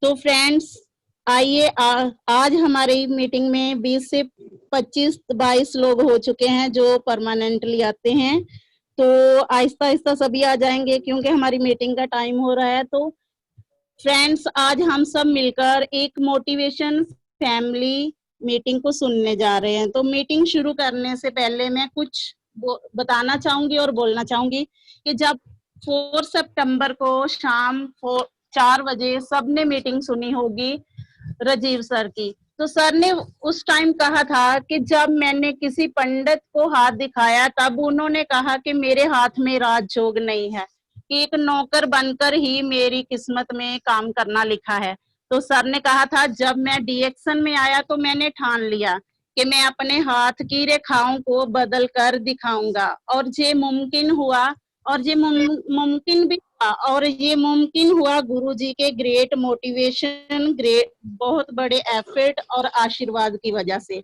तो फ्रेंड्स आइए, आज हमारी मीटिंग में 20 से 25-22 लोग हो चुके हैं जो परमानेंटली आते हैं। तो आहिस्ता आहिस्ता सभी आ जाएंगे क्योंकि हमारी मीटिंग का टाइम हो रहा है। तो फ्रेंड्स आज हम सब मिलकर एक मोटिवेशन फैमिली मीटिंग को सुनने जा रहे हैं। तो मीटिंग शुरू करने से पहले मैं कुछ बताना चाहूंगी और बोलना चाहूंगी कि जब 4 सितंबर को शाम 4 बजे सबने मीटिंग सुनी होगी राजीव सर की, तो सर ने उस टाइम कहा था कि जब मैंने किसी पंडित को हाथ दिखाया तब उन्होंने कहा कि मेरे हाथ में राजयोग नहीं है, कि एक नौकर बनकर ही मेरी किस्मत में काम करना लिखा है। तो सर ने कहा था जब मैं डीएक्शन में आया तो मैंने ठान लिया कि मैं अपने हाथ की रेखाओं को बदल कर दिखाऊंगा, और ये मुमकिन हुआ, और ये मुमकिन भी हुआ, और ये मुमकिन हुआ गुरुजी के ग्रेट मोटिवेशन, ग्रेट बहुत बड़े एफर्ट और आशीर्वाद की वजह से।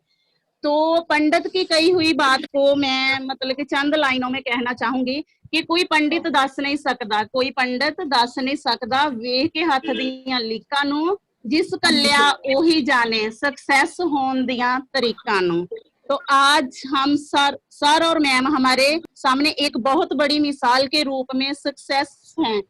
तो पंडित की कही हुई बात को मैं मतलब कि चंद लाइनों में कहना चाहूंगी कि कोई पंडित दस नहीं सकता, कोई पंडित दस नहीं सकता, वेख के हथ दियां लीकां नूं जिस कल्या ओही जाने सक्सेस होने दियां तरीकां नूं। तो आज हम सर और मैम हमारे सामने एक बहुत बड़ी मिसाल के रूप में सक्सेस हैं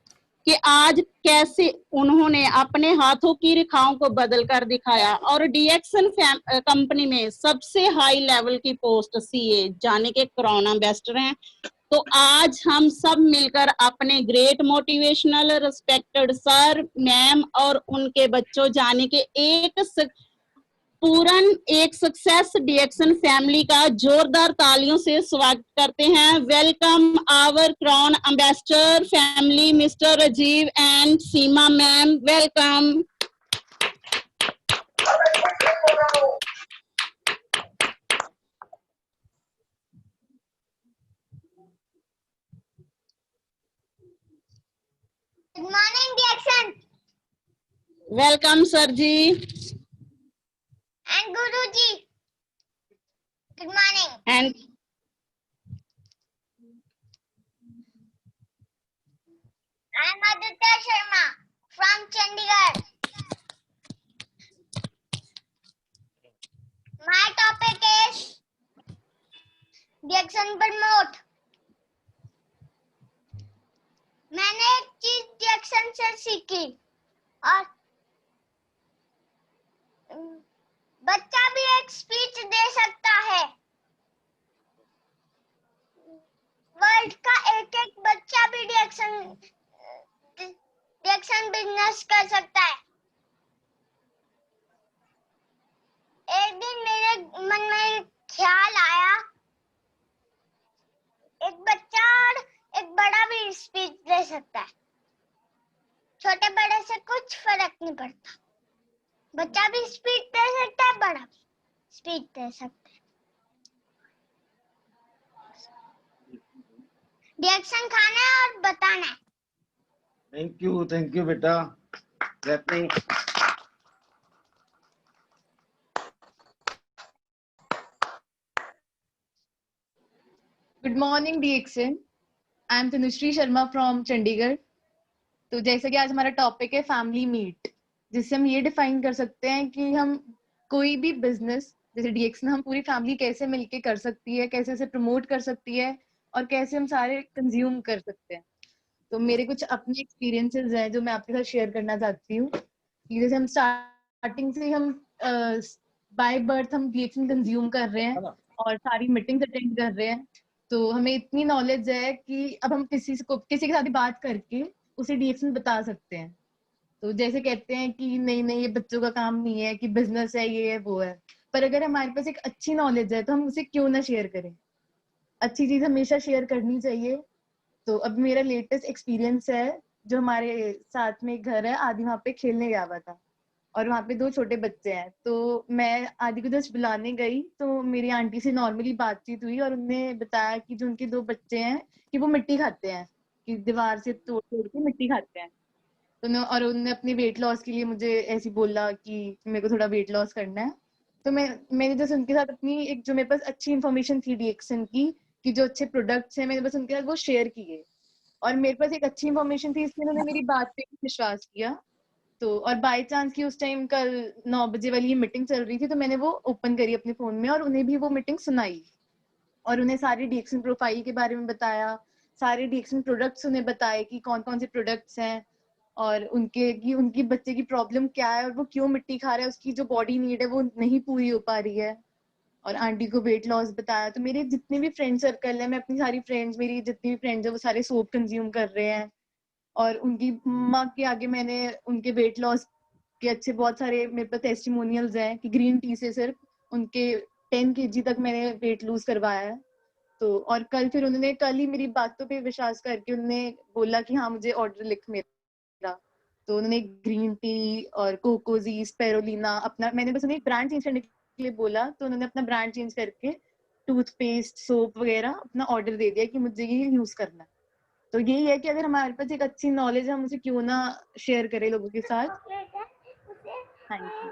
कि आज कैसे उन्होंने अपने हाथों की रेखाओं को बदल कर दिखाया और डीएक्शन कंपनी में सबसे हाई लेवल की पोस्ट सीए जाने के कोरोना बेस्टर हैं। तो आज हम सब मिलकर अपने great motivational respected sir ma'am और उनके बच्चों जाने के एक सक्सेस डीएक्शन फैमिली का जोरदार तालियों से स्वागत करते हैं। Welcome our crown ambassador family mister Rajeev and Seema ma'am, welcome. Good morning D action. Welcome sir ji and Guru ji, good morning. And I am Aditya Sharma from Chandigarh. My topic is D action promote. मैंने एक चीज डीएक्शन से सीखी, और बच्चा भी एक स्पीच दे सकता है। वर्ल्ड का एक एक बच्चा भी डीएक्शन बिजनेस कर सकता है। एक दिन मेरे मन में ख्याल आया, एक बच्चा और एक बड़ा भी स्पीच दे सकता है। छोटे बड़े से कुछ फर्क नहीं पड़ता, बच्चा भी स्पीच दे सकता है, बड़ा भी स्पीच दे सकता है। डीएक्शन खाना है और बताना है। थैंक यू बेटा। Clapping. Good morning D action, I am Tanushree Sharma from Chandigarh. तो जैसे कि आज हमारा टॉपिक है फैमिली मीट, जिससे हम ये डिफाइन कर सकते हैं कि हम कोई भी बिजनेस जैसे डीएक्शन हम पूरी फैमिली कैसे मिलके कर सकती है, कैसे उसे प्रमोट कर सकती है और कैसे हम सारे कंज्यूम कर सकते हैं। तो मेरे कुछ अपने एक्सपीरियंसेस हैं जो मैं आपके साथ शेयर करना चाहती हूँ। जैसे हम स्टार्टिंग से हम बाय बर्थ हम डीएक्शन कंज्यूम कर रहे हैं और सारी मीटिंग्स अटेंड कर रहे हैं, तो हमें इतनी नॉलेज है कि अब हम किसी के साथ बात करके उसे डीएक्शन बता सकते हैं। तो जैसे कहते हैं कि नहीं नहीं ये बच्चों का काम नहीं है, कि बिजनेस है, ये है वो है, पर अगर हमारे पास एक अच्छी नॉलेज है तो हम उसे क्यों ना शेयर करें। अच्छी चीज हमेशा शेयर करनी चाहिए। तो अब मेरा लेटेस्ट एक्सपीरियंस है, जो हमारे साथ में एक घर है, आदि वहाँ पे खेलने गया हुआ था और वहाँ पे 2 छोटे बच्चे हैं। तो मैं आदि को जस्ट बुलाने गई तो मेरी आंटी से नॉर्मली बातचीत हुई और उन्होंने बताया कि जो उनके 2 बच्चे हैं कि वो मिट्टी खाते हैं, कि दीवार से तोड़ तोड़ के मिट्टी खाते हैं। तो और उन्होंने अपने वेट लॉस के लिए मुझे ऐसी बोला कि मेरे को थोड़ा वेट लॉस करना है। तो मैंने जैसे उनके साथ अपनी एक जो मेरे पास अच्छी इन्फॉर्मेशन थी डीएक्शन की, कि जो अच्छे प्रोडक्ट्स हैं, मैंने बस उनके साथ वो शेयर किए और मेरे पास एक अच्छी इन्फॉर्मेशन थी, इसलिए उन्होंने मेरी बात पे विश्वास किया। तो और बाय चांस की उस टाइम कल 9 बजे वाली मीटिंग चल रही थी, तो मैंने वो ओपन करी अपने फोन में और उन्हें भी वो मीटिंग सुनाई और उन्हें सारी डीएक्सन प्रोफाइल के बारे में बताया, सारे डीएक्सन प्रोडक्ट्स उन्हें बताए कि कौन कौन से प्रोडक्ट्स हैं और उनकी बच्चे की प्रॉब्लम क्या है और वो क्यों मिट्टी खा रहा है, उसकी जो बॉडी नीड है वो नहीं पूरी हो पा रही है। और आंटी को वेट लॉस बताया। तो मेरे जितने भी फ्रेंड सर्कल है, मैं अपनी सारी फ्रेंड्स, मेरी जितनी भी फ्रेंड्स है वो सारे सोप कंज्यूम कर रहे हैं और उनकी मम्मा के आगे मैंने उनके वेट लॉस के अच्छे बहुत सारे मेरे पास टेस्टिमोनियल्स हैं कि ग्रीन टी से सिर्फ उनके 10 kg तक मैंने वेट लूज करवाया है। तो और कल ही मेरी बातों पे विश्वास करके उन्होंने बोला कि हाँ मुझे ऑर्डर लिख मेरा। तो उन्होंने ग्रीन टी और कोकोजी, स्पेरुलिना अपना, मैंने बस उन्हें ब्रांड चेंज करने के लिए बोला तो उन्होंने अपना ब्रांड चेंज करके टूथपेस्ट, सोप वगैरह अपना ऑर्डर दे दिया कि मुझे ये यूज करना है। तो यही है कि अगर हमारे पास एक अच्छी नॉलेज है, हम उसे क्यों ना शेयर करें लोगों के साथ। Thank you.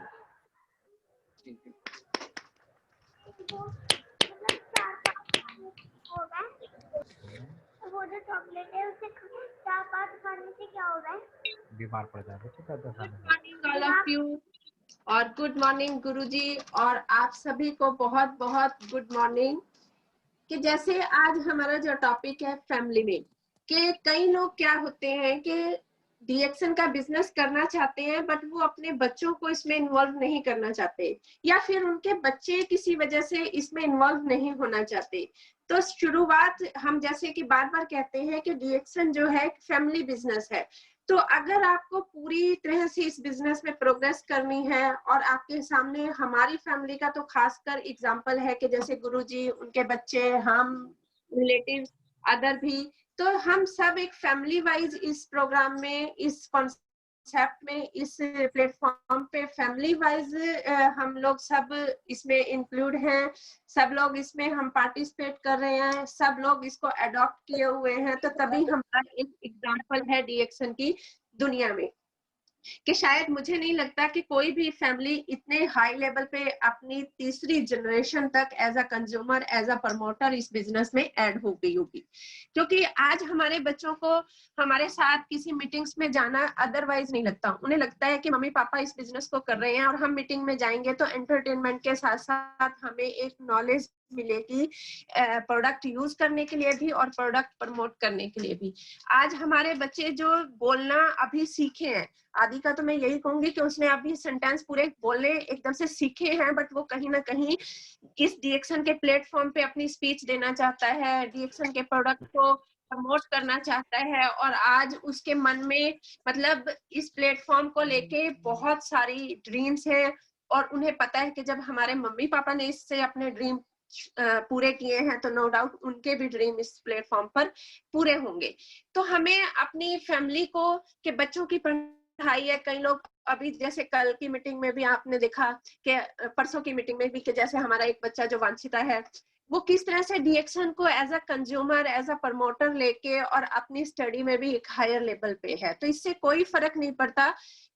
वो जो चॉकलेट है उसे 4-5 खाने से क्या होगा? बीमार पड़ जाएगा। Good morning all of you और गुड मॉर्निंग गुरुजी और आप सभी को बहुत बहुत गुड मॉर्निंग। कि जैसे आज हमारा जो टॉपिक है फैमिली में, कि कई लोग क्या होते हैं कि डीएक्सन का बिजनेस करना चाहते हैं बट वो अपने बच्चों को इसमें इन्वॉल्व नहीं करना चाहते या फिर उनके बच्चे किसी वजह से इसमें इन्वॉल्व नहीं होना चाहते। तो शुरुआत हम जैसे कि बार बार कहते हैं कि डीएक्सन जो है फैमिली बिजनेस है। तो अगर आपको पूरी तरह से इस बिजनेस में प्रोग्रेस करनी है और आपके सामने हमारी फैमिली का तो खासकर एग्जांपल है कि जैसे गुरुजी, उनके बच्चे, हम, रिलेटिव्स, अदर भी, तो हम सब एक फैमिली वाइज इस प्रोग्राम में, इस कॉन्सेप्ट में, इस प्लेटफॉर्म पे फैमिली वाइज हम लोग सब इसमें इंक्लूड हैं। सब लोग इसमें हम पार्टिसिपेट कर रहे हैं, सब लोग इसको अडॉप्ट किए हुए हैं। तो तभी हमारा एक एग्जांपल है डीएक्सन की दुनिया में कि शायद मुझे नहीं लगता कि कोई भी फैमिली इतने हाई लेवल पे अपनी तीसरी जनरेशन तक as a consumer, as a promoter इस बिजनेस में ऐड हो गई होगी। क्योंकि आज हमारे बच्चों को हमारे साथ किसी मीटिंग्स में जाना अदरवाइज नहीं लगता। उन्हें लगता है कि मम्मी पापा इस बिजनेस को कर रहे हैं और हम मीटिंग में जाएंगे तो एंटरटेनमेंट के साथ साथ हमें एक नॉलेज मिलेगी प्रोडक्ट यूज करने के लिए भी और प्रोडक्ट प्रमोट करने के लिए भी। आज हमारे बच्चे जो बोलना अभी सीखे हैं, आदि का तो मैं यही कहूंगी कि उसने अभी सेंटेंस पूरे बोलने एकदम से सीखे हैं, बट वो कहीं ना कहीं इस डीएक्सन के प्लेटफॉर्म पे अपनी स्पीच देना चाहता है, डीएक्सन के प्रोडक्ट को प्रमोट करना चाहता है। और आज उसके मन में मतलब इस प्लेटफॉर्म को लेके बहुत सारी ड्रीम्स हैं और उन्हें पता है कि जब हमारे मम्मी पापा ने इससे अपने ड्रीम पूरे किए हैं तो नो डाउट उनके भी ड्रीम इस प्लेटफॉर्म पर पूरे होंगे। तो हमें अपनी फैमिली को के बच्चों की पढ़ाई है। कई लोग अभी जैसे कल की मीटिंग में भी आपने देखा कि परसों की मीटिंग में भी कि जैसे हमारा एक बच्चा जो वांछिता है वो किस तरह से डीएक्सन को as a consumer, as a promoter लेके और अपनी स्टडी में भी एक हायर लेवल पे है। तो इससे कोई फर्क नहीं पड़ता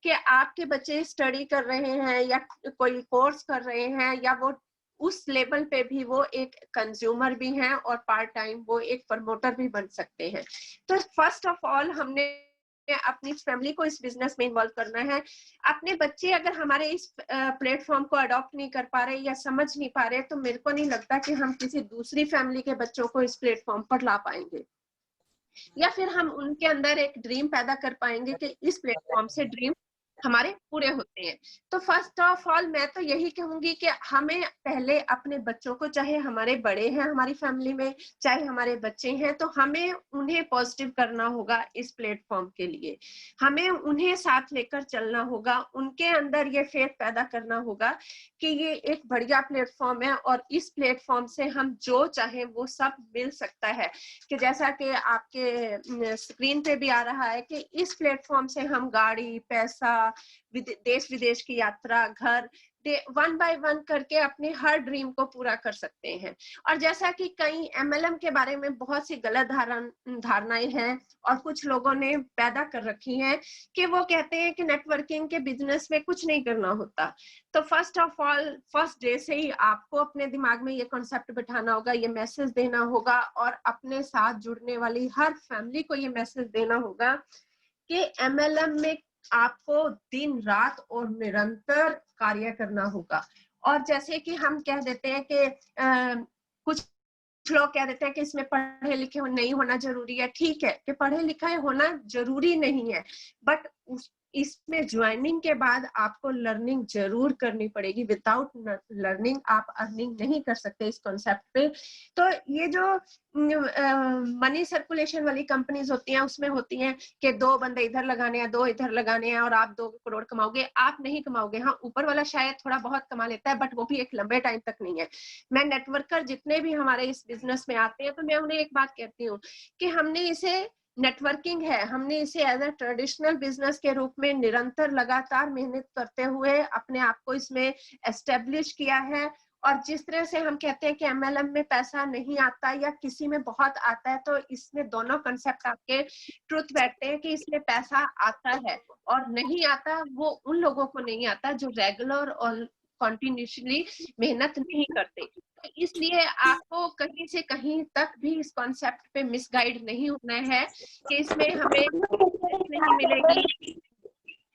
कि आपके बच्चे स्टडी कर रहे हैं या कोई कोर्स कर रहे हैं, या वो उस लेवल पे भी वो एक कंज्यूमर भी हैं और पार्ट टाइम वो एक प्रमोटर भी बन सकते हैं। तो फर्स्ट ऑफ ऑल हमने अपनी फैमिली को इस बिजनेस में इन्वॉल्व करना है। अपने बच्चे अगर हमारे इस प्लेटफॉर्म को अडॉप्ट नहीं कर पा रहे या समझ नहीं पा रहे तो मेरे को नहीं लगता कि हम किसी दूसरी फैमिली के बच्चों को इस प्लेटफॉर्म पर ला पाएंगे या फिर हम उनके अंदर एक ड्रीम पैदा कर पाएंगे कि इस प्लेटफॉर्म से ड्रीम हमारे पूरे होते हैं। तो फर्स्ट ऑफ ऑल मैं तो यही कहूंगी कि हमें पहले अपने बच्चों को, चाहे हमारे बड़े हैं हमारी फैमिली में, चाहे हमारे बच्चे हैं, तो हमें उन्हें पॉजिटिव करना होगा इस प्लेटफॉर्म के लिए। हमें उन्हें साथ लेकर चलना होगा, उनके अंदर ये फेथ पैदा करना होगा कि ये एक बढ़िया प्लेटफॉर्म है और इस प्लेटफॉर्म से हम जो चाहें वो सब मिल सकता है। कि जैसा कि आपके स्क्रीन पे भी आ रहा है कि इस प्लेटफॉर्म से हम गाड़ी, पैसा, देश विदेश की यात्रा, घर, वन बाय वन करके अपने हर ड्रीम को पूरा कर सकते हैं। और जैसा कि कई एमएलएम के बारे में बहुत सी गलत धारणाएं हैं और कुछ लोगों ने पैदा कर रखी हैं कि वो कहते हैं कि नेटवर्किंग के बिजनेस में कुछ नहीं करना होता। तो first of all first day से ही आपको अपने दिमाग में ये कॉन्सेप्ट बिठाना होगा, ये मैसेज देना होगा और अपने साथ जुड़ने वाली हर फैमिली को ये मैसेज देना होगा कि एमएलएम में आपको दिन रात और निरंतर कार्य करना होगा। और जैसे कि हम कह देते हैं कि कुछ लोग कह देते हैं कि इसमें पढ़े लिखे नहीं होना जरूरी है। ठीक है कि पढ़े लिखे होना जरूरी नहीं है, बट इसमें ज्वाइनिंग के बाद आपको लर्निंग जरूर करनी पड़ेगी। विदाउट लर्निंग आप अर्निंग नहीं कर सकते इस कॉन्सेप्ट पे। तो ये जो मनी सर्कुलेशन वाली कंपनीज होती हैं, उसमें होती हैं कि 2 बंदे इधर लगाने हैं, 2 इधर लगाने हैं और आप 2 करोड़ कमाओगे। आप नहीं कमाओगे। हाँ, ऊपर वाला शायद थोड़ा बहुत कमा लेता है, बट वो भी एक लंबे टाइम तक नहीं है। मैं नेटवर्कर जितने भी हमारे इस बिजनेस में आते हैं, तो मैं उन्हें एक बात कहती हूँ कि हमने इसे नेटवर्किंग है, हमने इसे एज अ ट्रेडिशनल बिजनेस के रूप में निरंतर लगातार मेहनत करते हुए अपने आप को इसमें एस्टेब्लिश किया है। और जिस तरह से हम कहते हैं कि एमएलएम में पैसा नहीं आता या किसी में बहुत आता है, तो इसमें दोनों कंसेप्ट आपके ट्रुथ बैठते हैं कि इसमें पैसा आता है और नहीं आता वो उन लोगों को नहीं आता जो रेगुलर और कॉन्टिन्यूसली मेहनत नहीं करते। तो इसलिए आपको कहीं से कहीं तक भी इस कॉन्सेप्ट पे मिसगाइड नहीं होना है कि इसमें हमें नहीं मिलेगी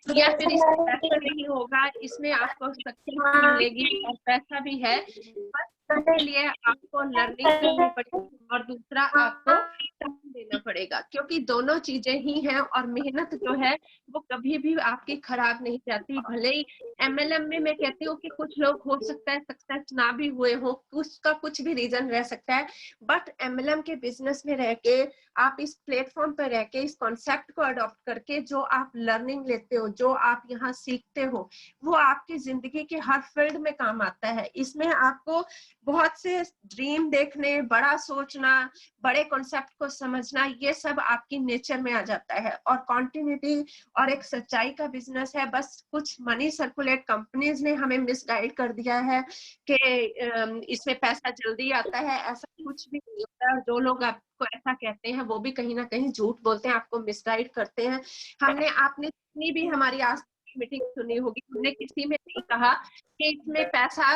या फिर इसमें पैसा नहीं होगा। इसमें आपको सक्सेस भी मिलेगी और पैसा भी है, बस इसके लिए आपको लर्निंग करनी पड़ेगी और दूसरा आपको टाइम देना पड़ेगा, क्योंकि दोनों चीजें ही हैं। और मेहनत जो है वो कभी भी आपकी खराब नहीं जाती। भले ही एमएलएम में मैं कहती हूँ कि कुछ लोग हो सकता है सक्सेस ना भी हुए हो, उसका कुछ भी रीजन रह सकता है, बट एमएलएम के बिजनेस में रह के आप इस प्लेटफॉर्म पर रह के इस कॉन्सेप्ट को अडॉप्ट करके जो आप लर्निंग लेते हो, जो आप यहाँ सीखते हो, वो आपकी जिंदगी के हर फील्ड में काम आता है। इसमें आपको बहुत से ड्रीम देखने, बड़ा सोचना, बड़े कॉन्सेप्ट को समझना, ये सब आपकी नेचर में आ जाता है। और कॉन्टिन्यूटी और एक सच्चाई का बिजनेस है। बस कुछ मनी सर्कुलेट कंपनीज ने हमें मिसगाइड कर दिया है कि इसमें पैसा जल्दी आता है, ऐसा कुछ भी नहीं होता। जो लोग आपको ऐसा कहते हैं वो भी कहीं ना कहीं झूठ बोलते हैं, आपको मिसगाइड करते हैं। आपने जितनी भी हमारी आज मीटिंग सुनी होगी, हमने किसी में नहीं कहा कि इसमें पैसा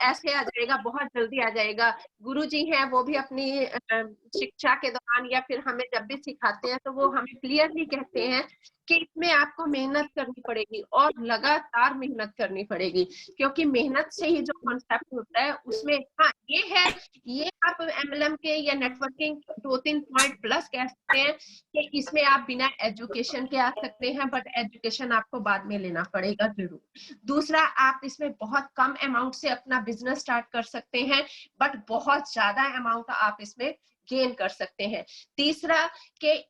ऐसे आ जाएगा, बहुत जल्दी आ जाएगा। गुरुजी हैं, वो भी अपनी शिक्षा के दौरान या फिर हमें जब भी सिखाते हैं तो वो हमें क्लियरली कहते हैं कि इसमें आपको मेहनत करनी पड़ेगी और लगातार मेहनत करनी पड़ेगी, क्योंकि मेहनत से ही जो कॉन्सेप्ट होता है उसमें, हाँ ये है, ये आप एमएलएम के या नेटवर्किंग 2-3 पॉइंट प्लस कह सकते हैं कि इसमें आप बिना एजुकेशन के आ सकते हैं, बट एजुकेशन आपको बाद में लेना पड़ेगा जरूर। दूसरा, आप इसमें बहुत कम अमाउंट से अपना बिजनेस स्टार्ट कर सकते हैं, बट बहुत ज्यादा अमाउंट आप इसमें गेन कर सकते हैं। तीसरा कि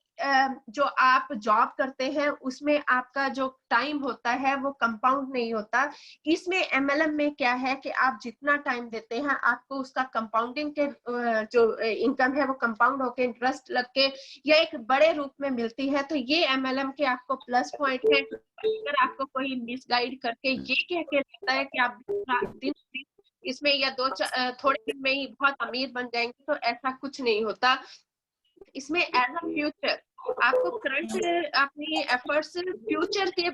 जो आप जॉब करते हैं उसमें आपका जो टाइम होता है वो कंपाउंड नहीं होता। इसमें एमएलएम में क्या है कि आप जितना टाइम देते हैं आपको उसका कंपाउंडिंग के जो इनकम है वो कंपाउंड होके इंटरेस्ट लग के या एक बड़े रूप में मिलती है। तो ये एमएलएम के आपको प्लस पॉइंट है। अगर आपको कोई मिसगाइड करके ये कह के देता है कि आप दिन इसमें या थोड़े दिन में ही बहुत अमीर बन जाएंगे, तो ऐसा कुछ नहीं होता। इसमें एज अ फ्यूचर आपको करंट अपनी एफर्ट्स फ्यूचर के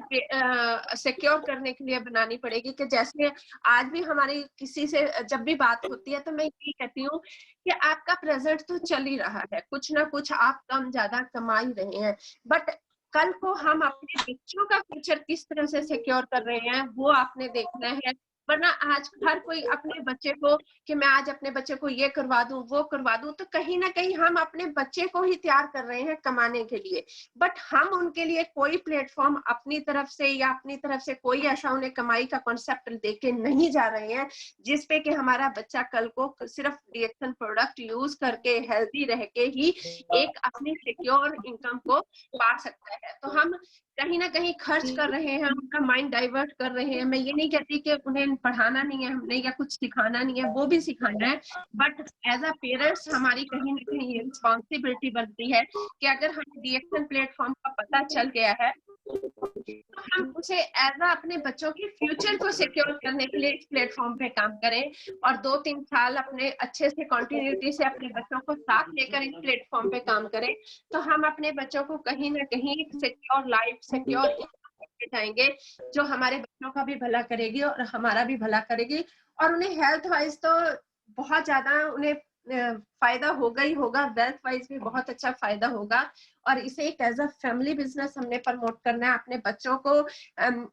सिक्योर करने के लिए बनानी पड़ेगी। कि जैसे आज भी हमारी किसी से जब भी बात होती है तो मैं यही कहती हूँ कि आपका प्रेजेंट तो चल ही रहा है, कुछ ना कुछ आप कम ज्यादा कमा ही रहे हैं, बट कल को हम अपने बच्चों का फ्यूचर किस तरह से सिक्योर कर रहे हैं वो आपने देखना है। वरना आज हर कोई अपने बच्चे को कि मैं आज अपने बच्चे को ये करवा दूं वो करवा दूं, तो कहीं ना कहीं हम अपने बच्चे को ही तैयार कर रहे हैं कमाने के लिए, बट हम उनके लिए कोई प्लेटफॉर्म अपनी तरफ से या अपनी तरफ से कोई ऐसा उन्हें कमाई का कॉन्सेप्ट देके नहीं जा रहे हैं जिसपे कि हमारा बच्चा कल को सिर्फ रिएक्शन प्रोडक्ट यूज करके हेल्दी रह के ही एक अपनी सिक्योर इनकम को पा सकता है। तो हम कहीं ना कहीं खर्च कर रहे हैं, उनका माइंड डाइवर्ट कर रहे हैं। मैं ये नहीं कहती कि उन्हें पढ़ाना नहीं है हमने या कुछ सिखाना नहीं है, वो भी सिखाना है, बट एज अ पेरेंट्स हमारी कहीं ना कहीं ये रिस्पॉन्सिबिलिटी बनती है कि अगर हमें रिएक्शन प्लेटफॉर्म का पता चल गया है तो हम उसे एज अ अपने बच्चों के फ्यूचर को सिक्योर करने के लिए इस प्लेटफॉर्म पे काम करें और 2-3 साल अपने अच्छे से कंटिन्यूटी से अपने बच्चों को साथ लेकर इस प्लेटफॉर्म पे काम करें, तो हम अपने बच्चों को कहीं ना कहीं सिक्योर लाइफ, सिक्योर जाएंगे जो हमारे बच्चों का भी भला करेगी और हमारा भी भला करेगी। और उन्हें हेल्थ वाइज तो बहुत ज्यादा उन्हें फायदा होगा ही होगा, वेल्थ वाइज भी बहुत अच्छा फायदा होगा। और इसे एक एज अ फैमिली बिजनेस हमने प्रमोट करना है, अपने बच्चों को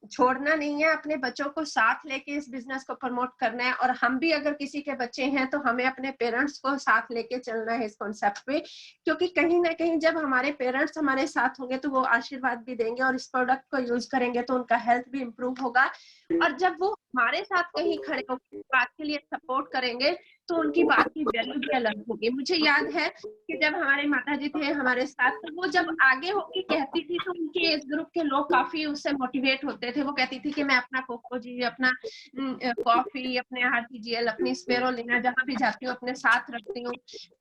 छोड़ना नहीं है, अपने बच्चों को साथ लेके इस बिजनेस को प्रमोट करना है। और हम भी अगर किसी के बच्चे हैं तो हमें अपने पेरेंट्स को साथ लेके चलना है इस कॉन्सेप्ट पे, क्योंकि कहीं ना कहीं जब हमारे पेरेंट्स हमारे साथ होंगे तो वो आशीर्वाद भी देंगे और इस प्रोडक्ट को यूज करेंगे तो उनका हेल्थ भी इम्प्रूव होगा। और जब वो हमारे साथ कहीं खड़े होकर बात के लिए सपोर्ट करेंगे तो उनकी बात की वैल्यू भी अलग होगी। मुझे याद है कि जब हमारे माता जी थे हमारे साथ, तो वो जब आगे होके कहती थी तो उनके एज ग्रुप के लोग काफी उससे मोटिवेट होते थे। वो कहती थी कि मैं अपना कोको जी, अपना कॉफी, अपने RTGL, अपनी स्पेरोलिना जहां भी जाती हूँ अपने साथ रखती हूँ।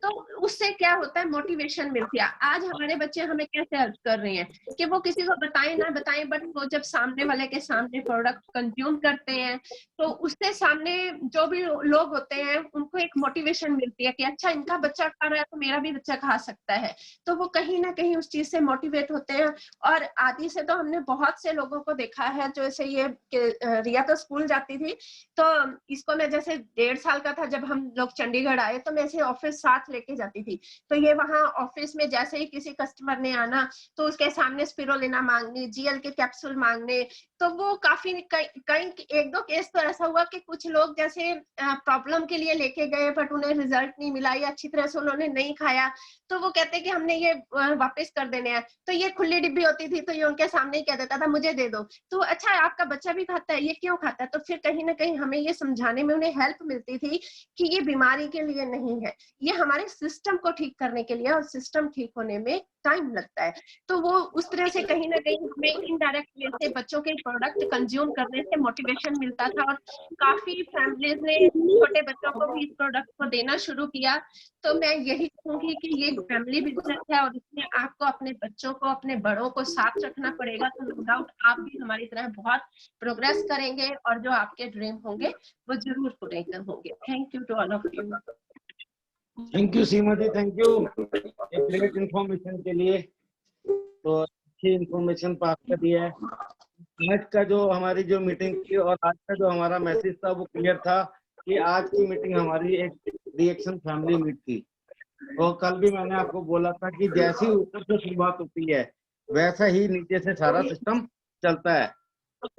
तो उससे क्या होता है, मोटिवेशन मिलती है। आज हमारे बच्चे हमें कैसे हेल्प कर रहे हैं कि वो किसी को बताएं ना बताएं, बट वो जब सामने वाले के सामने प्रोडक्ट कंज्यूम करते हैं तो उससे सामने जो भी लोग होते हैं उनको एक मोटिवेशन मिलती है कि अच्छा इनका बच्चा खा रहा है तो मेरा भी बच्चा खा सकता है। तो वो कहीं ना कहीं उस चीज से मोटिवेट होते हैं। और आदि से तो हमने बहुत से लोगों को देखा है, जैसे ये रिया तो स्कूल जाती थी, तो इसको मैं जैसे 1.5 साल का था जब हम लोग चंडीगढ़ आए तो मैं इसे ऑफिस साथ लेके जाती थी। तो ये वहां ऑफिस में जैसे ही किसी कस्टमर ने आना तो उसके सामने स्पिरुलिना मांगनी, GL के कैप्सूल मांगने। तो वो काफी कई 1-2 केस तो ऐसा हुआ कि कुछ लोग जैसे प्रॉब्लम के लिए लेके गए बट उन्हें रिजल्ट नहीं मिला या अच्छी तरह से उन्होंने नहीं खाया, तो वो कहते कि हमने ये वापस कर देने हैं। तो ये खुली डिब्बी होती थी तो ये उनके सामने ही कह देता था मुझे दे दो। तो अच्छा आपका बच्चा भी खाता है, ये क्यों खाता है? तो फिर कहीं ना कहीं हमें ये समझाने में उन्हें हेल्प मिलती थी कि ये बीमारी के लिए नहीं है, ये हमारे सिस्टम को ठीक करने के लिए, और सिस्टम ठीक होने में टाइम लगता है। तो वो उस तरह से कहीं ना कहीं हमें इनडायरेक्ट वे से बच्चों के प्रोडक्ट कंज्यूम करने से मोटिवेशन मिलता था। और काफी फैमिलीज ने छोटे बच्चों को भी इस प्रोडक्ट को देना शुरू किया। तो मैं यही कहूंगी कि ये फैमिली बिजनेस है और इसमें आपको अपने बच्चों को, अपने बड़ों को साथ रखना पड़ेगा। तो नो डाउट आप भी हमारी तरह बहुत प्रोग्रेस करेंगे और जो आपके ड्रीम होंगे वो जरूर पूरे होंगे। Thank you to all of you. Thank you Seema ji, thank you एक ग्रेट इन्फॉर्मेशन के लिए। तो अच्छी इन्फॉर्मेशन पास कर दिया है। आज का जो हमारी जो मीटिंग थी और आज का जो हमारा मैसेज था वो क्लियर था कि आज की मीटिंग हमारी एक रिएक्शन फैमिली मीट थी। और कल भी मैंने आपको बोला था कि जैसी ऊपर से शुरुआत होती है वैसा ही नीचे से सारा सिस्टम चलता है।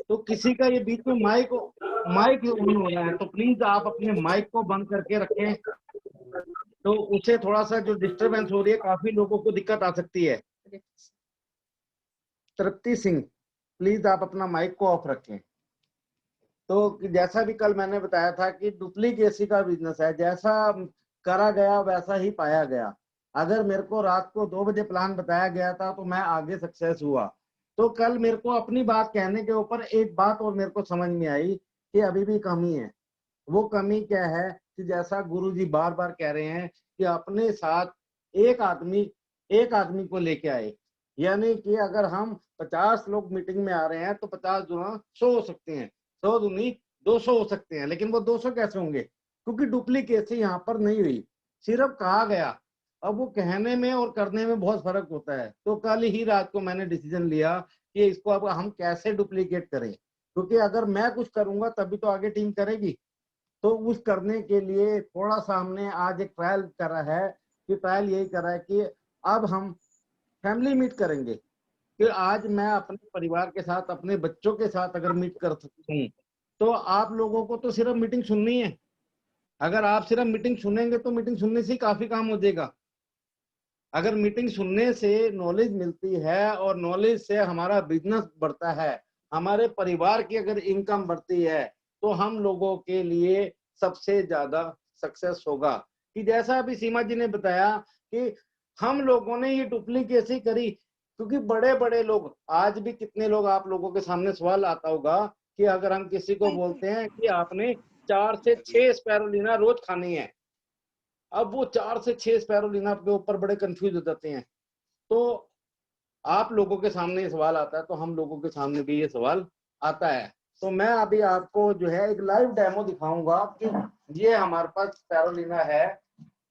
तो किसी का ये बीच में माइक ऑन हो रहा है तो प्लीज आप अपने माइक को बंद करके रखें, तो उससे थोड़ा सा जो डिस्टरबेंस हो रही है काफी लोगों को दिक्कत आ सकती है। तृप्ति सिंह प्लीज आप अपना माइक को ऑफ रखें। तो जैसा भी कल मैंने बताया था कि डुप्लीकेसी का बिजनेस है, जैसा करा गया वैसा ही पाया गया। अगर मेरे को रात को 2 बजे प्लान बताया गया था तो मैं आगे सक्सेस हुआ। तो कल मेरे को अपनी बात कहने के ऊपर एक बात और मेरे को समझ में आई कि अभी भी कमी है। वो कमी क्या है कि जैसा गुरुजी बार बार कह रहे हैं कि अपने साथ एक आदमी को लेके आए। यानी कि अगर हम 50 लोग मीटिंग में आ रहे हैं तो 50 गुना 100 हो सकते हैं, 100 दूनी 200 हो सकते हैं, लेकिन वो 200 कैसे होंगे? क्योंकि डुप्लीकेसी यहाँ पर नहीं हुई, सिर्फ कहा गया। अब वो कहने में और करने में बहुत फर्क होता है। तो कल ही रात को मैंने डिसीजन लिया कि इसको अब हम कैसे डुप्लीकेट करें, क्योंकि अगर मैं कुछ करूंगा तभी तो आगे टीम करेगी। तो उस करने के लिए थोड़ा सा हमने आज एक ट्रायल करा है कि ट्रायल यही करा है कि अब हम फैमिली मीट करेंगे कि आज मैं अपने परिवार के साथ, अपने बच्चों के साथ अगर मीट कर सकता हूँ तो आप लोगों को तो सिर्फ मीटिंग सुननी है। अगर आप सिर्फ मीटिंग सुनेंगे तो मीटिंग सुनने से ही काफी काम हो जाएगा। अगर मीटिंग सुनने से नॉलेज मिलती है और नॉलेज से हमारा बिजनेस बढ़ता है, हमारे परिवार की अगर इनकम बढ़ती है तो हम लोगों के लिए सबसे ज्यादा सक्सेस होगा। कि जैसा अभी सीमा जी ने बताया कि हम लोगों ने ये डुप्लीकेसी करी, क्योंकि बड़े बड़े लोग, आज भी कितने लोग आप लोगों के सामने सवाल आता होगा कि अगर हम किसी को बोलते हैं कि आपने 4 से 6 स्पैरुलिना रोज खानी है, अब वो 4 से 6 स्पैरुलिना के ऊपर बड़े कंफ्यूज हो जाते हैं। तो आप लोगों के सामने ये सवाल आता है तो हम लोगों के सामने भी ये सवाल आता है। तो मैं अभी आपको जो है एक लाइव डेमो दिखाऊंगा कि ये हमारे पास स्पैरुलिना है।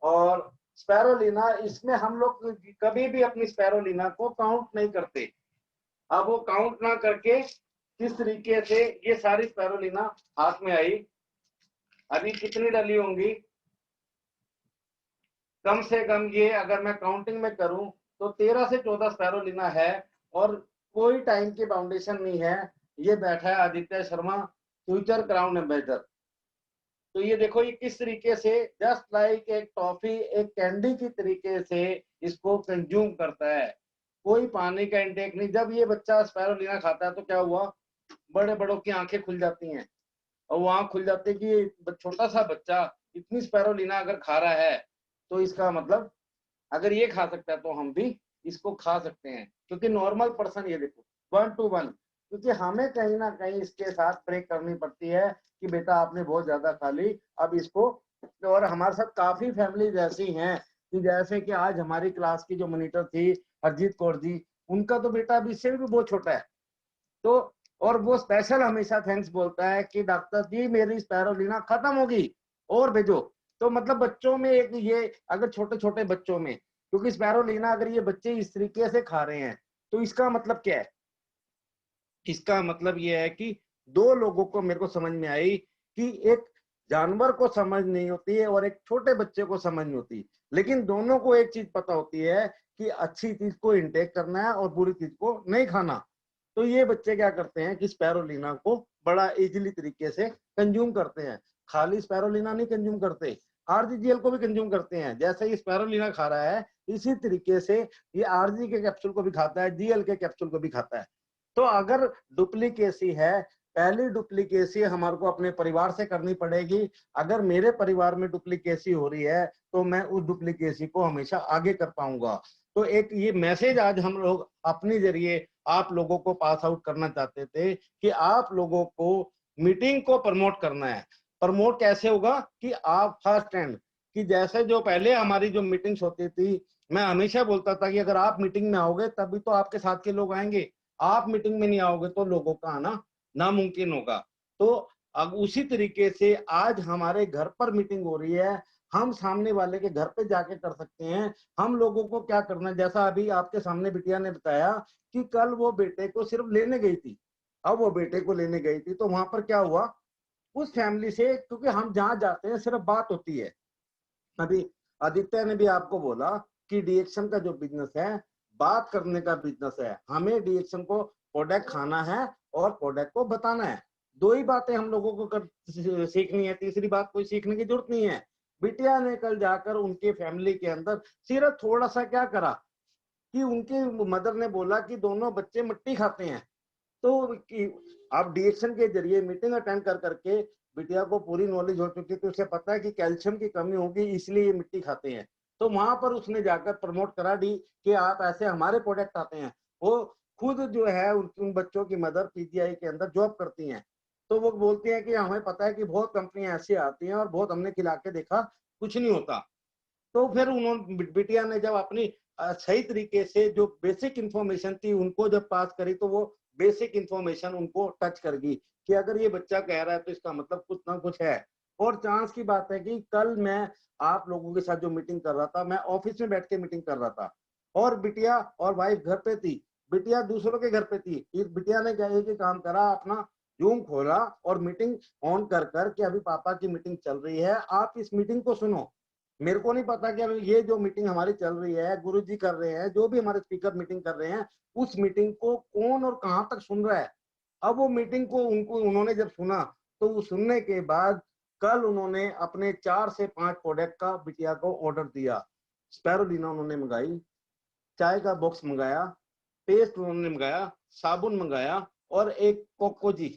और स्पैरुलिना, इसमें हम लोग कभी भी अपनी स्पैरुलिना को काउंट नहीं करते। अब वो काउंट ना करके किस तरीके से ये सारी स्पैरुलिना हाथ में आई, अभी कितनी डली होंगी, कम से कम ये अगर मैं काउंटिंग में करूं तो 13 से 14 स्पैरोलिना है और कोई टाइम की बाउंडेशन नहीं है। ये बैठा है Aditya Sharma, future crown ambassador. तो ये देखो ये किस तरीके से जस्ट लाइक एक टॉफी, एक कैंडी की तरीके से इसको कंज्यूम करता है। कोई पानी का इंटेक नहीं। जब ये बच्चा स्पैरोलिना खाता है तो क्या हुआ, बड़े बड़ों की आंखें खुल जाती हैं और वो आंख खुल जाती है कि ये छोटा सा बच्चा इतनी स्पैरोलिना अगर खा रहा है तो इसका मतलब अगर ये खा सकता है तो हम भी इसको खा सकते हैं। क्योंकि नॉर्मल पर्सन, ये देखो 1 to 1, क्योंकि हमें कहीं ना कहीं इसके साथ ब्रेक करनी पड़ती है कि बेटा आपने बहुत ज्यादा खा ली, अब इसको। और हमारे साथ काफी फैमिलीज ऐसी हैं कि जैसे कि आज हमारी क्लास की जो मॉनिटर थी हरजीत कौर जी, उनका तो बेटा अभी इससे भी बहुत छोटा है। तो और वो स्पेशल हमेशा थैंक्स बोलता है कि डॉक्टर जी मेरी स्पैरोलिना खत्म होगी और भेजो। तो मतलब बच्चों में एक ये, अगर छोटे छोटे बच्चों में, क्योंकि स्पैरोलिना अगर ये बच्चे इस तरीके से खा रहे हैं तो इसका मतलब क्या है, इसका मतलब ये है कि दो लोगों को मेरे को समझ में आई कि एक जानवर को समझ नहीं होती है और एक छोटे बच्चे को समझ नहीं होती, लेकिन दोनों को एक चीज पता होती है कि अच्छी चीज को इंटेक करना है और बुरी चीज को नहीं खाना। तो ये बच्चे क्या करते हैं कि स्पैरोलिना को बड़ा इजीली तरीके से कंज्यूम करते हैं। खाली स्पैरोलिना नहीं कंज्यूम करते, आरजीजीएल को भी कंज्यूम करते हैं। जैसे ये स्पैरोलिना खा रहा है इसी तरीके से ये आरजी के कैप्सूल को भी खाता है, जीएल के कैप्सूल को भी खाता है। तो अगर डुप्लीकेसी है, पहली डुप्लीकेसी हमारे को अपने परिवार से करनी पड़ेगी। अगर मेरे परिवार में डुप्लीकेसी हो रही है तो मैं उस डुप्लीकेसी को हमेशा आगे कर पाऊंगा। तो एक ये मैसेज आज हम लोग अपने जरिए आप लोगों को पास आउट करना चाहते थे कि आप लोगों को मीटिंग को प्रमोट करना है। प्रमोट कैसे होगा कि आप फर्स्ट हैंड, कि जैसे जो पहले हमारी जो मीटिंग्स होती थी, मैं हमेशा बोलता था कि अगर आप मीटिंग में आओगे तभी तो आपके साथ के लोग आएंगे, आप मीटिंग में नहीं आओगे तो लोगों का आना नामुमकिन होगा। तो अब उसी तरीके से आज हमारे घर पर मीटिंग हो रही है, हम सामने वाले के घर पे जाके कर सकते हैं। हम लोगों को क्या करना है, जैसा अभी आपके सामने बिटिया ने बताया कि कल वो बेटे को सिर्फ लेने गई थी। अब वो बेटे को लेने गई थी तो वहां पर क्या हुआ, उस फैमिली से, क्योंकि हम जहां जाते हैं सिर्फ बात होती है। अभी आदित्य ने भी आपको बोला कि डीएक्शन का जो बिजनेस है बात करने का बिजनेस है। हमें डीएक्शन को प्रोडक्ट खाना है और प्रोडक्ट को बताना है। दो ही बातें हम लोगों को सीखनी है, तीसरी बात कोई सीखने की जरूरत नहीं है। बिटिया ने कल जाकर उनके फैमिली के अंदर सिर्फ थोड़ा सा क्या करा कि उनके मदर ने बोला कि दोनों बच्चे मिट्टी खाते हैं। तो आप डीएक्शन के जरिए मीटिंग अटेंड कर करके बिटिया को पूरी नॉलेज हो चुकी थी, उसे पता है कि कैल्शियम की कमी होगी इसलिए ये मिट्टी खाते हैं। तो वहां पर उसने जाकर प्रमोट करा दी कि आप ऐसे हमारे प्रोडक्ट आते हैं। वो खुद जो है उन बच्चों की मदर पीजीआई के अंदर जॉब करती हैं। तो वो बोलती हैं कि हमें पता है कि बहुत कंपनियां ऐसी आती हैं और बहुत हमने खिला के देखा कुछ नहीं होता। तो फिर उन्होंने बिटिया ने जब अपनी सही तरीके से जो बेसिक इंफॉर्मेशन थी उनको जब पास करी तो वो बेसिक इंफॉर्मेशन उनको टच कर गई कि अगर ये बच्चा कह रहा है तो इसका मतलब कुछ ना कुछ है। और चांस की बात है कि कल मैं आप लोगों के साथ जो मीटिंग कर रहा था, मैं ऑफिस में बैठ के मीटिंग कर रहा था और बिटिया और वाइफ घर पे थी। बिटिया दूसरों के घर पे थी। इस बिटिया ने क्या कि काम करा, अपना जूम खोला और मीटिंग ऑन कर कर कि अभी पापा की मीटिंग चल रही है, आप इस मीटिंग को सुनो। मेरे को नहीं पता कि अभी ये जो मीटिंग हमारी चल रही है, गुरुजी कर रहे हैं, जो भी हमारे स्पीकर मीटिंग कर रहे हैं, उस मीटिंग को कौन और कहां तक सुन रहा है। अब वो मीटिंग को उन्होंने जब सुना तो वो सुनने के बाद कल उन्होंने अपने 4 से 5 प्रोडक्ट का बिटिया को ऑर्डर दिया। स्पैरोलिना उन्होंने मंगाई, चाय का बॉक्स मंगाया, पेस्ट उन्होंने मंगाया, साबुन मंगाया और एक कोकोजी,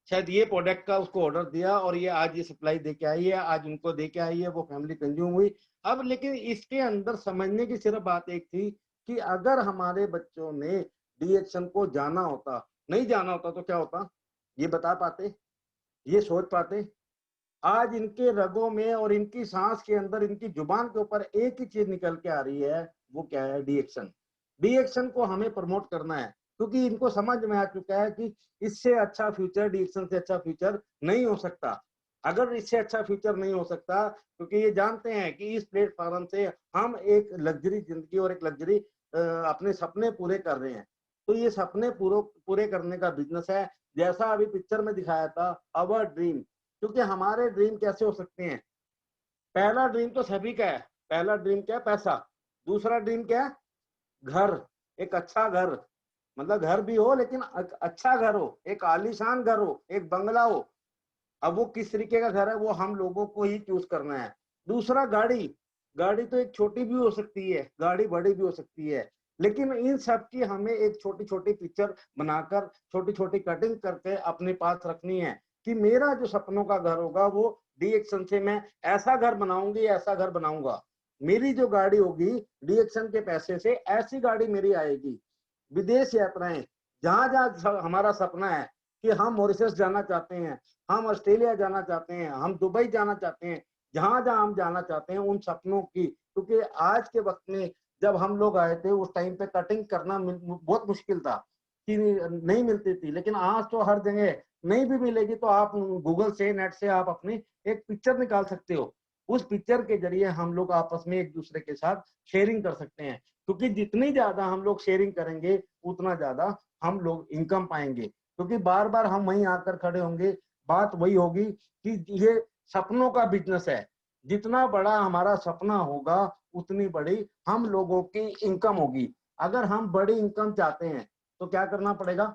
शायद ये प्रोडक्ट का उसको ऑर्डर दिया और ये आज ये सप्लाई दे के आई है, आज उनको दे के आई है, वो फैमिली कंज्यूम हुई। अब लेकिन इसके अंदर समझने की सिर्फ बात एक थी कि अगर हमारे बच्चों ने डीएक्शन को जाना होता, नहीं जाना होता तो क्या होता, ये बता पाते, ये सोच पाते। आज इनके रगों में और इनकी सांस के अंदर, इनकी जुबान के ऊपर एक ही चीज निकल के आ रही है, वो क्या है, डीएक्शन। डीएक्शन को हमें प्रमोट करना है क्योंकि इनको समझ में आ चुका है कि इससे अच्छा फ्यूचर, डीएक्शन से अच्छा फ्यूचर नहीं हो सकता। अगर इससे अच्छा फ्यूचर नहीं हो सकता क्योंकि ये जानते हैं कि इस प्लेटफॉर्म से हम एक लग्जरी जिंदगी और एक लग्जरी अपने सपने पूरे कर रहे हैं। तो ये सपने पूरे करने का बिजनेस है। जैसा अभी पिक्चर में दिखाया था, अवर ड्रीम, क्योंकि हमारे ड्रीम कैसे हो सकते हैं, पहला ड्रीम तो सभी का है, पहला ड्रीम क्या है? पैसा। दूसरा ड्रीम क्या है? घर, एक अच्छा घर, मतलब घर भी हो लेकिन अच्छा घर हो, एक आलीशान घर हो, एक बंगला हो। अब वो किस तरीके का घर है वो हम लोगों को ही चूज करना है। दूसरा गाड़ी, गाड़ी तो एक छोटी भी हो सकती है, गाड़ी बड़ी भी हो सकती है, लेकिन इन सब की हमें एक छोटी छोटी पिक्चर बनाकर, छोटी छोटी कटिंग करके अपने पास रखनी है कि मेरा जो सपनों का घर होगा वो डी एक्शन से मैं ऐसा घर बनाऊंगी, ऐसा घर बनाऊंगा। मेरी जो गाड़ी होगी डी एक्शन के पैसे से ऐसी गाड़ी मेरी आएगी। विदेश यात्राएं, जहां जहां हमारा सपना है कि हम मॉरिशस जाना चाहते हैं, हम ऑस्ट्रेलिया जाना चाहते हैं, हम दुबई जाना चाहते हैं, जहां जहां हम जाना चाहते हैं उन सपनों की, क्योंकि आज के वक्त में जब हम लोग आए थे उस टाइम पे कटिंग करना बहुत मुश्किल था कि नहीं मिलती थी, लेकिन आज तो हर जगह नहीं भी मिलेगी तो आप गूगल से, नेट से आप अपनी एक पिक्चर निकाल सकते हो। उस पिक्चर के जरिए हम लोग आपस में एक दूसरे के साथ शेयरिंग कर सकते हैं, क्योंकि जितनी ज्यादा हम लोग शेयरिंग करेंगे उतना ज्यादा हम लोग इनकम पाएंगे। क्योंकि बार बार हम वहीं आकर खड़े होंगे, बात वही होगी कि ये सपनों का बिजनेस है, जितना बड़ा हमारा सपना होगा उतनी बड़ी हम लोगों की इनकम होगी। अगर हम बड़ी इनकम चाहते हैं तो क्या करना पड़ेगा?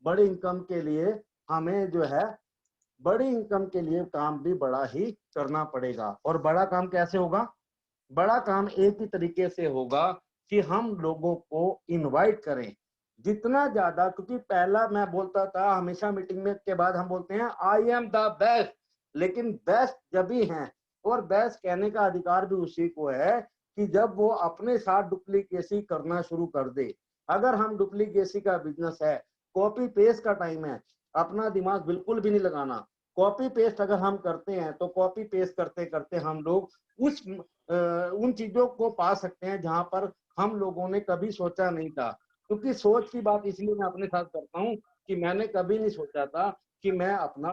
बड़ी इनकम के लिए हमें जो है, बड़ी इनकम के लिए काम भी बड़ा ही करना पड़ेगा। और बड़ा काम कैसे होगा? बड़ा काम एक ही तरीके से होगा कि हम लोगों को इनवाइट करें जितना ज्यादा, क्योंकि पहला मैं बोलता था हमेशा मीटिंग में के बाद हम बोलते हैं आई एम द बेस्ट, लेकिन बेस्ट जब भी हैं, और बेस्ट कहने का अधिकार भी उसी को है कि जब वो अपने साथ डुप्लीकेसी करना शुरू कर दे। अगर हम डुप्लीकेसी का बिजनेस है, कॉपी पेस्ट का टाइम है, अपना दिमाग बिल्कुल भी नहीं लगाना। कॉपी पेस्ट अगर हम करते हैं तो कॉपी पेस्ट करते करते हम लोग उन चीजों को पा सकते हैं जहां पर हम लोगों ने कभी सोचा नहीं था। क्योंकि सोच की बात इसलिए मैं अपने साथ करता हूँ कि मैंने कभी नहीं सोचा था कि मैं अपना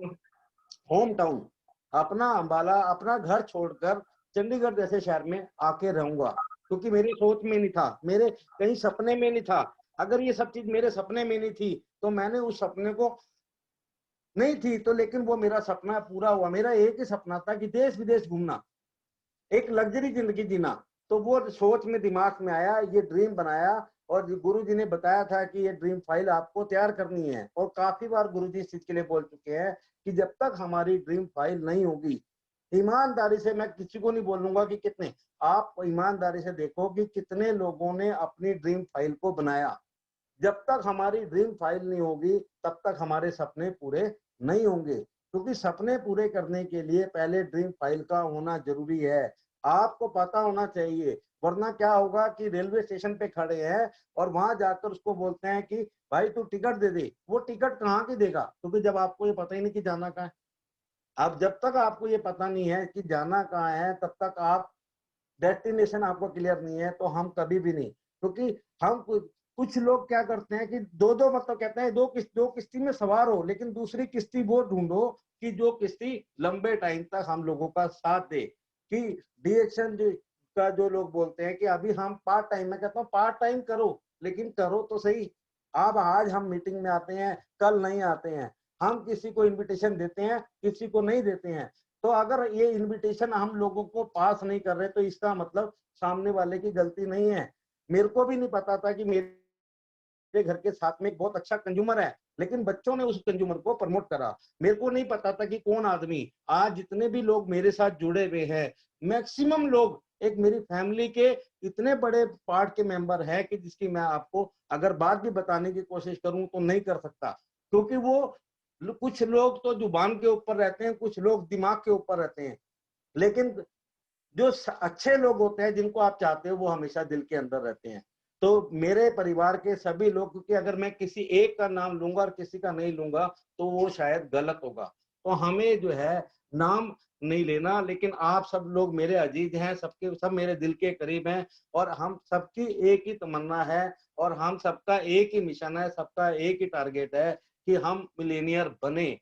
होम टाउन, अपना अंबाला, अपना घर छोड़कर चंडीगढ़ जैसे शहर में आके रहूंगा, क्योंकि मेरी सोच में नहीं था, मेरे कहीं सपने में नहीं था। अगर ये सब चीज मेरे सपने में नहीं थी तो मैंने उस सपने को नहीं थी तो, लेकिन वो मेरा सपना पूरा हुआ। मेरा एक ही सपना था कि देश विदेश घूमना, एक लग्जरी जिंदगी जीना। तो वो सोच में दिमाग में आया, ये ड्रीम बनाया, और गुरु जी ने बताया था कि ये ड्रीम फाइल आपको तैयार करनी है। और काफी बार गुरु जी इस चीज के लिए बोल चुके हैं कि जब तक हमारी ड्रीम फाइल नहीं होगी, ईमानदारी से मैं किसी को नहीं बोलूंगा कि कितने, आप ईमानदारी से देखो कि कितने लोगों ने अपनी ड्रीम फाइल को बनाया। जब तक हमारी ड्रीम फाइल नहीं होगी तब तक हमारे सपने पूरे नहीं होंगे, क्योंकि सपने पूरे करने के लिए पहले ड्रीम फाइल का होना जरूरी है। आपको पता होना चाहिए, वरना क्या होगा कि रेलवे स्टेशन पे खड़े हैं और वहां जाकर उसको बोलते हैं कि भाई तू टिकट दे दे। वो टिकट कहाँ की देगा? क्योंकि जब आपको ये पता ही नहीं कि जाना कहाँ है। अब जब तक आपको ये पता नहीं है कि जाना कहाँ है तब तक आप, डेस्टिनेशन आपको क्लियर नहीं है तो हम कभी भी नहीं। क्योंकि हम कुछ लोग क्या करते हैं कि दो दो, मतलब कहते हैं दो किश्ती में सवार हो, लेकिन दूसरी किश्ती वो ढूंढो कि जो किश्ती लंबे टाइम तक हम लोगों का साथ दे। कि डीएक्शन का जो लोग बोलते हैं कि अभी हम पार्ट टाइम, मैं कहता हूँ पार्ट टाइम करो, लेकिन करो तो सही। अब आज हम मीटिंग में आते हैं, कल नहीं आते हैं, हम किसी को इनविटेशन देते हैं, किसी को नहीं देते हैं। तो अगर ये इनविटेशन हम लोगों को पास नहीं कर रहे तो इसका मतलब सामने वाले की गलती नहीं है। मेरे को भी नहीं पता था कि मेरे घर के साथ में एक बहुत अच्छा कंज्यूमर है, लेकिन बच्चों ने उस कंज्यूमर को प्रमोट करा। मेरे को नहीं पता था कि कौन आदमी, आज जितने भी लोग मेरे साथ जुड़े हुए हैं, मैक्सिमम लोग एक मेरी फैमिली के इतने बड़े पार्ट के मेंबर हैं कि जिसकी मैं आपको अगर बात भी बताने की कोशिश करूं तो नहीं कर सकता। क्योंकि वो कुछ लोग तो जुबान के ऊपर रहते हैं, कुछ लोग दिमाग के ऊपर रहते हैं, लेकिन जो अच्छे लोग होते हैं जिनको आप चाहते हो वो हमेशा दिल के अंदर रहते हैं। तो मेरे परिवार के सभी लोग, क्योंकि अगर मैं किसी एक का नाम लूंगा और किसी का नहीं लूंगा तो वो शायद गलत होगा, तो हमें जो है नाम नहीं लेना। लेकिन आप सब लोग मेरे अजीज हैं, सबके सब मेरे दिल के करीब हैं, और हम सबकी एक ही तमन्ना है और हम सबका एक ही मिशन है, सबका एक ही टारगेट है कि हम मिलेनियर बने।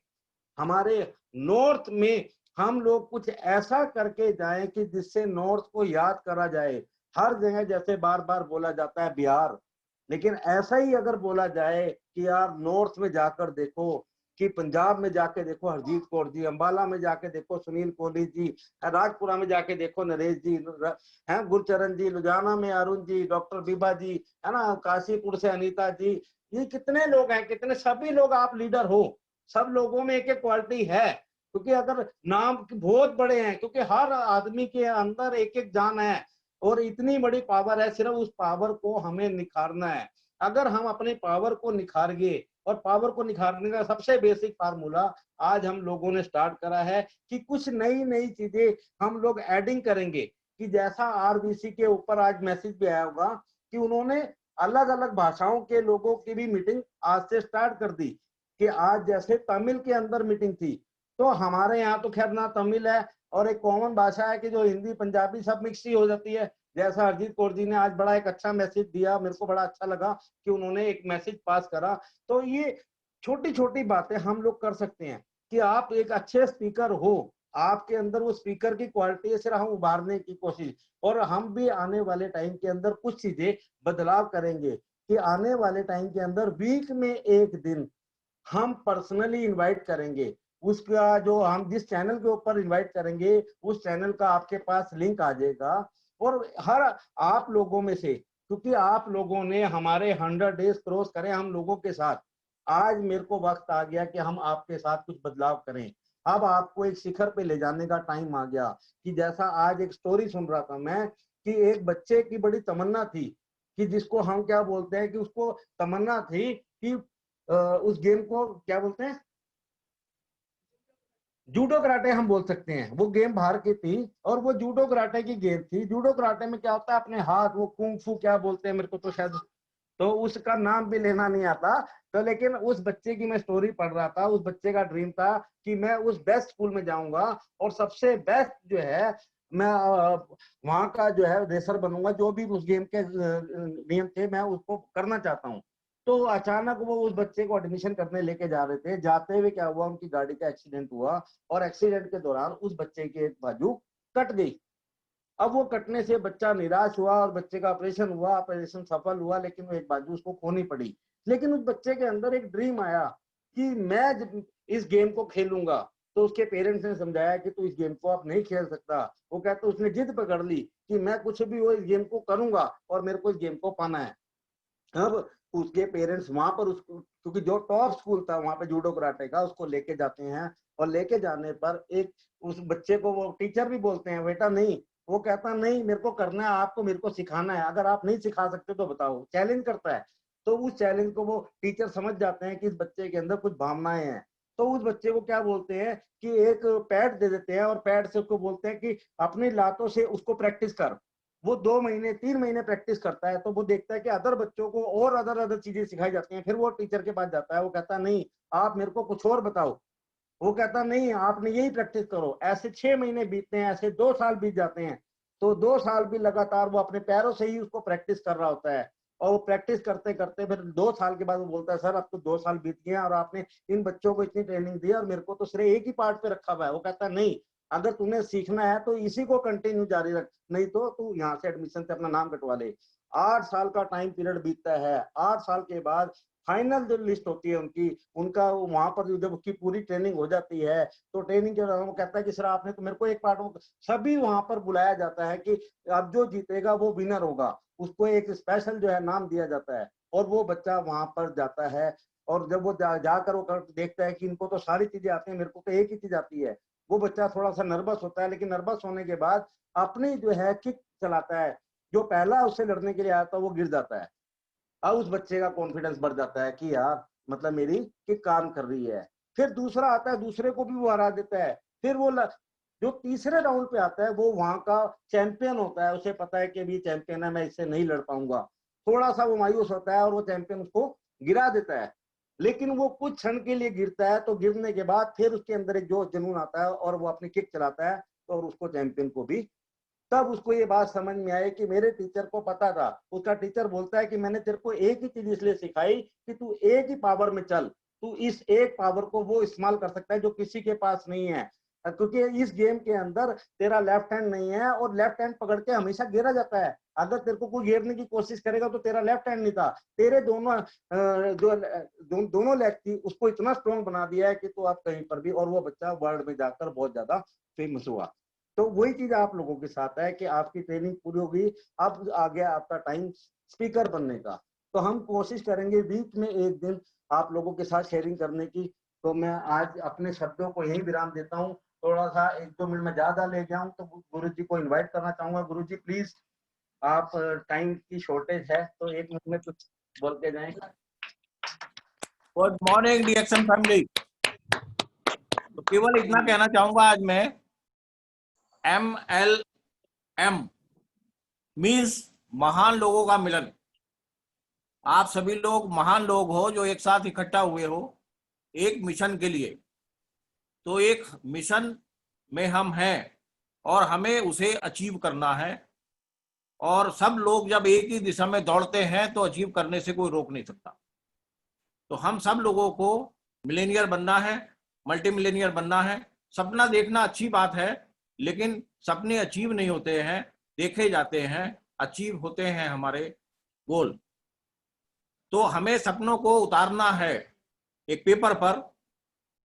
हमारे नॉर्थ में हम लोग कुछ ऐसा करके जाएं कि जिससे नॉर्थ को याद करा जाए। हर जगह जैसे बार बार बोला जाता है बिहार, लेकिन ऐसा ही अगर बोला जाए कि यार नॉर्थ में जाकर देखो कि पंजाब में जाके देखो हरजीत कौर जी, अंबाला में जाके देखो सुनील कोहली जी, राजपुरा में जाके देखो नरेश जी हैं, गुरचरण जी, लुधियाना में अरुण जी, डॉक्टर बीबा जी, है ना, काशीपुर से अनीता जी, ये कितने लोग हैं, कितने सभी लोग आप लीडर हो, सब लोगों में एक एक क्वालिटी है, क्योंकि अगर नाम बहुत बड़े हैं, क्योंकि हर आदमी के अंदर एक एक जान है और इतनी बड़ी पावर है, सिर्फ उस पावर को हमें निखारना है। अगर हम अपने पावर को निखारेंगे, और पावर को निखारने का सबसे बेसिक फार्मूला आज हम लोगों ने स्टार्ट करा है कि कुछ नई नई चीजें हम लोग एडिंग करेंगे, कि जैसा आरबीसी के ऊपर आज मैसेज भी आया होगा कि उन्होंने अलग अलग भाषाओं के लोगों की भी मीटिंग आज से स्टार्ट कर दी, कि आज जैसे तमिल के अंदर मीटिंग थी, तो हमारे यहाँ तो खैर ना तमिल है और एक कॉमन भाषा है कि जो हिंदी पंजाबी सब मिक्स ही हो जाती है। जैसा हरजीत कौर जी ने आज बड़ा एक अच्छा मैसेज दिया, मेरे को बड़ा अच्छा लगा कि उन्होंने एक मैसेज पास करा। तो ये छोटी छोटी बातें हम लोग कर सकते हैं कि आप एक अच्छे स्पीकर हो, आपके अंदर वो स्पीकर की क्वालिटी है, सिर्फ हम उभारने की कोशिश, और हम भी आने वाले टाइम के अंदर कुछ चीजें बदलाव करेंगे कि आने वाले टाइम के अंदर वीक में एक दिन हम पर्सनली इनवाइट करेंगे, उसका जो हम जिस चैनल के ऊपर इनवाइट करेंगे उस चैनल का आपके पास लिंक आ जाएगा, और हर आप लोगों में से, क्योंकि आप लोगों ने हमारे 100 डेज क्रॉस करें हम लोगों के साथ, आज मेरे को वक्त आ गया कि हम आपके साथ कुछ बदलाव करें। अब आपको एक शिखर पे ले जाने का टाइम आ गया, कि जैसा आज एक स्टोरी सुन रहा था मैं कि एक बच्चे की बड़ी तमन्ना थी, कि जिसको हम क्या बोलते हैं कि उसको तमन्ना थी कि उस गेम को क्या बोलते हैं, जूडो कराटे हम बोल सकते हैं। वो गेम बाहर की थी और वो जूडो कराटे की गेम थी। जूडो कराटे में क्या होता है, अपने हाथ, वो कुंग फू क्या बोलते हैं, मेरे को तो शायद तो उसका नाम भी लेना नहीं आता। तो लेकिन उस बच्चे की मैं स्टोरी पढ़ रहा था, उस बच्चे का ड्रीम था कि मैं उस बेस्ट स्कूल में जाऊंगा और सबसे बेस्ट जो है मैं वहां का जो है रेसर बनूंगा, जो भी उस गेम के नियम थे मैं उसको करना चाहता हूँ। तो अचानक वो उस बच्चे को एडमिशन करने लेके जा रहे थे, जाते हुए क्या हुआ, उनकी गाड़ी का एक्सीडेंट हुआ और एक्सीडेंट के दौरान उस बच्चे की एक बाजू कट गई। अब वो कटने से बच्चा निराश हुआ और बच्चे का ऑपरेशन हुआ, ऑपरेशन सफल हुआ, लेकिन वो एक बाजू उसको खोनी पड़ी। लेकिन उस बच्चे के अंदर एक ड्रीम आया कि मैं इस गेम को खेलूंगा। तो उसके पेरेंट्स ने समझाया कि तू इस गेम को आप नहीं खेल सकता। वो कहता उसने जिद पकड़ ली कि मैं कुछ भी हो इस गेम को करूंगा और मेरे को इस गेम को पाना है। अब उसके पेरेंट्स वहां पर उसको, क्योंकि जो टॉप स्कूल था वहां पे जूडो कराटे का, उसको लेके जाते हैं और लेके जाने पर एक उस बच्चे को वो टीचर भी बोलते हैं बेटा नहीं, वो कहता नहीं मेरे को करना है, आपको मेरे को सिखाना है, अगर आप नहीं सिखा सकते तो बताओ, चैलेंज करता है। तो उस चैलेंज को वो टीचर समझ जाते हैं कि इस बच्चे के अंदर कुछ भावनाएं हैं। तो उस बच्चे को क्या बोलते हैं कि एक पैड दे देते हैं और पैड से उसको बोलते हैं कि अपनी लातों से उसको प्रैक्टिस कर। वो 2 महीने 3 महीने प्रैक्टिस करता है तो वो देखता है कि अदर बच्चों को और अदर चीजें सिखाई जाती हैं। फिर वो टीचर के पास जाता है, वो कहता है नहीं आप मेरे को कुछ और बताओ। वो कहता नहीं आपने यही प्रैक्टिस करो। ऐसे 6 महीने बीतते हैं, ऐसे 2 साल बीत जाते हैं। तो 2 साल भी लगातार वो अपने पैरों से ही उसको प्रैक्टिस कर रहा होता है। और वो प्रैक्टिस करते करते फिर 2 साल के बाद वो बोलता है सर अब तो 2 साल बीत गए और आपने इन बच्चों को इतनी ट्रेनिंग दी और मेरे को तो सिर्फ एक ही पार्ट पे रखा हुआ है। वो कहता है नहीं, अगर तुम्हें सीखना है तो इसी को कंटिन्यू जारी रख, नहीं तो तू यहाँ से एडमिशन से अपना नाम कटवा ले। 8 साल का टाइम पीरियड बीतता है। 8 साल के बाद फाइनल जो लिस्ट होती है उनकी, उनका वहां पर जब उसकी पूरी ट्रेनिंग हो जाती है तो ट्रेनिंग के दौरान वो कहता है कि सर आपने तो मेरे को एक पार्ट, सभी वहां पर बुलाया जाता है कि अब जो जीतेगा वो विनर होगा, उसको एक स्पेशल जो है नाम दिया जाता है। और वो बच्चा वहां पर जाता है और जब वो जाकर वो देखता है कि इनको तो सारी चीजें आती है, मेरे को तो एक ही चीज आती है, वो बच्चा थोड़ा सा नर्वस होता है। लेकिन नर्वस होने के बाद अपनी जो है किक चलाता है, जो पहला उससे लड़ने के लिए आया था वो गिर जाता है। अब उस बच्चे का कॉन्फिडेंस बढ़ जाता है कि यार मतलब मेरी किक काम कर रही है। फिर दूसरा आता है, दूसरे को भी वो हरा देता है। फिर वो जो तीसरे राउंड पे आता है वो वहां का चैंपियन होता है, उसे पता है कि अभी चैंपियन है, मैं इससे नहीं लड़ पाऊंगा। थोड़ा सा वो मायूस होता है और वो चैंपियन उसको गिरा देता है। लेकिन वो कुछ क्षण के लिए गिरता है, तो गिरने के बाद फिर उसके अंदर एक जोश जुनून आता है और वो अपनी किक चलाता है और उसको चैंपियन को भी, तब उसको ये बात समझ में आई कि मेरे टीचर को पता था। उसका टीचर बोलता है कि मैंने तेरे को एक ही चीज इसलिए सिखाई कि तू एक ही पावर में चल, तू इस एक पावर को वो इस्तेमाल कर सकता है जो किसी के पास नहीं है। क्योंकि इस गेम के अंदर तेरा लेफ्ट हैंड नहीं है और लेफ्ट हैंड पकड़ के हमेशा गिरा जाता है। अगर तेरे को कोई घेरने की कोशिश करेगा तो तेरा लेफ्ट हैंड नहीं था, तेरे दोनों लेग थी, उसको इतना स्ट्रॉन्ग बना दिया है कि तो आप कहीं पर भी, और वो बच्चा वर्ल्ड में जाकर बहुत ज्यादा फेमस हुआ। तो वही चीज आप लोगों के साथ है कि आपकी ट्रेनिंग पूरी होगी, अब आ गया आपका टाइम स्पीकर बनने का। तो हम कोशिश करेंगे वीक में एक दिन आप लोगों के साथ शेयरिंग करने की। तो मैं आज अपने शब्दों को यही विराम देता हूँ, थोड़ा सा 1-2 मिनट में ज्यादा ले जाऊं तो गुरुजी को इनवाइट करना चाहूंगा। गुरुजी प्लीज, आप टाइम की शॉर्टेज है तो 1 मिनट में कुछ बोल के जाएं। Good morning D action family. तो केवल इतना कहना चाहूंगा आज मैं, MLM मीन्स महान लोगों का मिलन। आप सभी लोग महान लोग हो जो एक साथ इकट्ठा हुए हो एक मिशन के लिए। तो एक मिशन में हम हैं और हमें उसे अचीव करना है, और सब लोग जब एक ही दिशा में दौड़ते हैं तो अचीव करने से कोई रोक नहीं सकता। तो हम सब लोगों को मिलेनियर बनना है, मल्टी मिलेनियर बनना है। सपना देखना अच्छी बात है, लेकिन सपने अचीव नहीं होते हैं, देखे जाते हैं, अचीव होते हैं हमारे गोल। तो हमें सपनों को उतारना है एक पेपर पर,